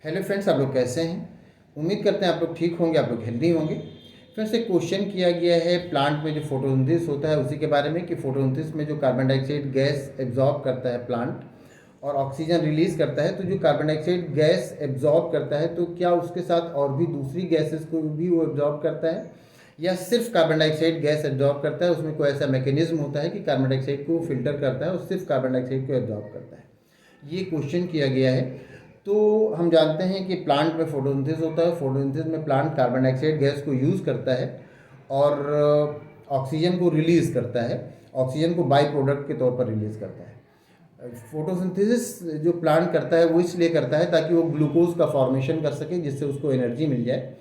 Hello friends, आप लोग कैसे हैं। उम्मीद करते हैं आप लोग ठीक होंगे, आप लोग हेल्दी होंगे। फ्रेंड्स, एक क्वेश्चन किया गया है प्लांट में जो फोटोसिंथेसिस होता है उसी के बारे में कि फोटोसिंथेसिस में जो कार्बन डाइऑक्साइड गैस एब्जॉर्ब करता है प्लांट और ऑक्सीजन रिलीज करता है, तो जो कार्बन डाइऑक्साइड गैस एब्जॉर्ब करता है तो क्या उसके साथ और भी दूसरी गैसेस को भी वो एब्जॉर्ब करता है या सिर्फ कार्बन डाइऑक्साइड गैस एब्जॉर्ब करता है। उसमें कोई ऐसा मैकेनिज्म होता है कि कार्बन डाइऑक्साइड को फिल्टर करता है और सिर्फ कार्बन डाइऑक्साइड को एब्जॉर्ब करता है। ये क्वेश्चन किया गया है। तो हम जानते हैं कि प्लांट में फोटोसिंथेसिस होता है। फोटोसिंथेसिस में प्लांट कार्बन डाइऑक्साइड गैस को यूज़ करता है और ऑक्सीजन को रिलीज़ करता है। ऑक्सीजन को बाई प्रोडक्ट के तौर पर रिलीज़ करता है। फोटोसिंथेसिस जो प्लांट करता है वो इसलिए करता है ताकि वो ग्लूकोज का फॉर्मेशन कर सके, जिससे उसको एनर्जी मिल जाए,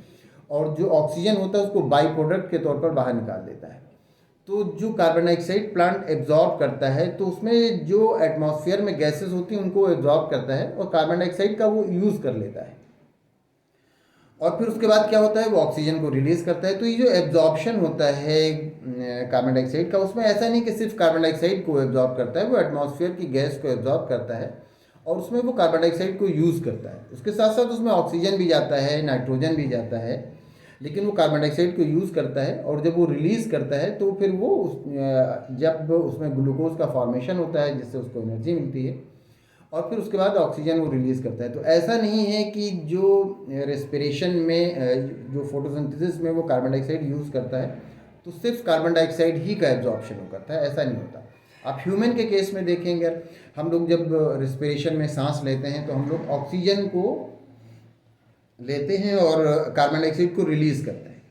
और जो ऑक्सीजन होता है उसको बाई प्रोडक्ट के तौर पर बाहर निकाल देता है। तो जो कार्बन डाइऑक्साइड प्लांट एब्जॉर्ब करता है तो उसमें जो एटमॉस्फेयर में गैसेस होती हैं उनको एब्जॉर्ब करता है और कार्बन डाइऑक्साइड का वो यूज़ कर लेता है। और फिर उसके बाद क्या होता है, वो ऑक्सीजन को रिलीज़ करता है। तो ये जो एब्जॉर्प्शन होता है कार्बन डाइऑक्साइड का, उसमें ऐसा नहीं कि सिर्फ कार्बन डाइऑक्साइड को एब्जॉर्ब करता है, वो एटमॉस्फेयर की गैस को एब्जॉर्ब करता है और उसमें वो कार्बन डाइऑक्साइड को यूज़ करता है। उसके साथ साथ उसमें ऑक्सीजन भी जाता है, नाइट्रोजन भी जाता है, लेकिन वो कार्बन डाइऑक्साइड को यूज़ करता है। और जब वो रिलीज़ करता है तो फिर वो जब उसमें ग्लूकोज का फॉर्मेशन होता है जिससे उसको एनर्जी मिलती है, और फिर उसके बाद ऑक्सीजन वो रिलीज़ करता है। तो ऐसा नहीं है कि जो रेस्पिरेशन में जो फोटोसिंथेसिस में वो कार्बन डाइऑक्साइड यूज़ करता है तो सिर्फ कार्बन डाइऑक्साइड ही का एब्जॉर्प्शन वो करता है, ऐसा नहीं होता। आप ह्यूमन के केस में देखेंगे, हम लोग जब रेस्पिरेशन में सांस लेते हैं तो हम लोग ऑक्सीजन को लेते हैं और कार्बन डाइऑक्साइड को रिलीज़ करते हैं।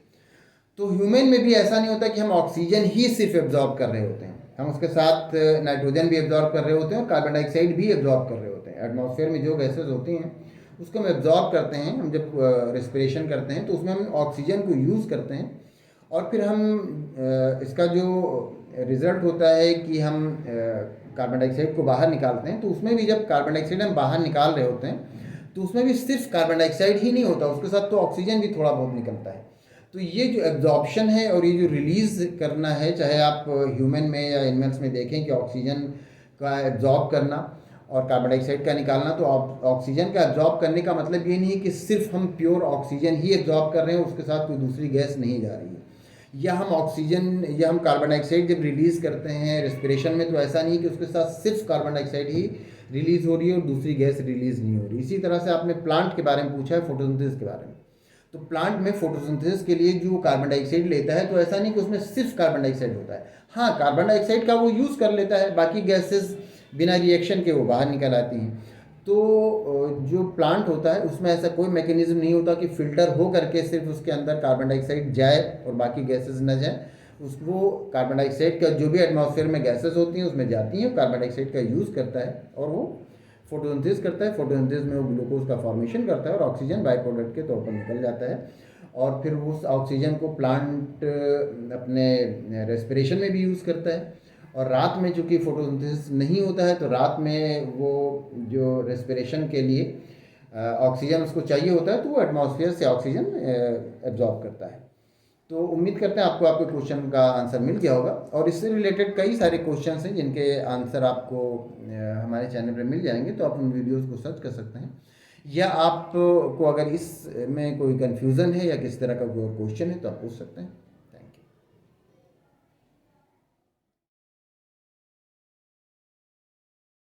तो ह्यूमन में भी ऐसा नहीं होता कि हम ऑक्सीजन ही सिर्फ एब्जॉर्ब कर रहे होते हैं, हम उसके साथ नाइट्रोजन भी एब्जॉर्ब कर रहे होते हैं और कार्बन डाइऑक्साइड भी एब्जॉर्ब कर रहे होते हैं। एटमॉस्फेयर में जो गैसेज होती हैं उसको हम एब्जॉर्ब करते हैं। हम जब रेस्पिरेशन करते हैं तो उसमें हम ऑक्सीजन को यूज़ करते हैं और फिर हम इसका जो रिज़ल्ट होता है कि हम कार्बन डाइऑक्साइड को बाहर निकालते हैं। तो उसमें भी जब कार्बन डाइऑक्साइड हम बाहर निकाल रहे होते हैं तो उसमें भी सिर्फ कार्बन डाइऑक्साइड ही नहीं होता, उसके साथ तो ऑक्सीजन भी थोड़ा बहुत निकलता है। तो ये जो एब्जॉर्प्शन है और ये जो रिलीज़ करना है, चाहे आप ह्यूमन में या एनिमल्स में देखें कि ऑक्सीजन का एब्जॉर्ब करना और कार्बन डाइऑक्साइड का निकालना, तो ऑक्सीजन का एब्जॉर्ब करने का मतलब ये नहीं है कि सिर्फ हम प्योर ऑक्सीजन ही एब्जॉर्ब कर रहे हैं, उसके साथ कोई दूसरी गैस नहीं जा रही है। या हम ऑक्सीजन या हम कार्बन डाइऑक्साइड जब रिलीज़ करते हैं रेस्पिरेशन में तो ऐसा नहीं है कि उसके साथ सिर्फ कार्बन डाइऑक्साइड ही रिलीज़ हो रही है और दूसरी गैस रिलीज़ नहीं हो रही। इसी तरह से आपने प्लांट के बारे में पूछा है, फोटोसिंथेसिस के बारे में। तो प्लांट में फोटोसिंथेसिस के लिए जो कार्बन डाइऑक्साइड लेता है तो ऐसा नहीं कि उसमें सिर्फ कार्बन डाइऑक्साइड होता है। हाँ, कार्बन डाइऑक्साइड का वो यूज़ कर लेता है, बाकी गैसेस बिना रिएक्शन के वो बाहर निकल आती हैं। तो जो प्लांट होता है उसमें ऐसा कोई मैकेनिज्म नहीं होता कि फ़िल्टर हो करके सिर्फ उसके अंदर कार्बन डाइऑक्साइड जाए और बाकी गैसेस न जाए। उसको कार्बन डाइऑक्साइड का जो भी एटमॉस्फेयर में गैसेस होती हैं उसमें जाती हैं, कार्बन डाइऑक्साइड का यूज़ करता है और वो फोटोसिंथेसिस करता है। फोटोसिंथेसिस में वो ग्लूकोज का फॉर्मेशन करता है और ऑक्सीजन बाई प्रोडक्ट के तौर पर निकल जाता है। और फिर उस ऑक्सीजन को प्लांट अपने रेस्पिरेशन में भी यूज़ करता है। और रात में चूँकि फोटोसिंथेसिस नहीं होता है तो रात में वो जो रेस्पिरेशन के लिए ऑक्सीजन उसको चाहिए होता है तो वो एटमॉस्फेयर से ऑक्सीजन एब्जॉर्ब करता है। तो उम्मीद करते हैं आपको आपके क्वेश्चन का आंसर मिल गया होगा, और इससे रिलेटेड कई सारे क्वेश्चंस हैं जिनके आंसर आपको हमारे चैनल पर मिल जाएंगे, तो आप उन वीडियोस को सर्च कर सकते हैं। या आपको अगर इसमें कोई कन्फ्यूज़न है या किसी तरह का कोई क्वेश्चन है तो आप पूछ सकते हैं।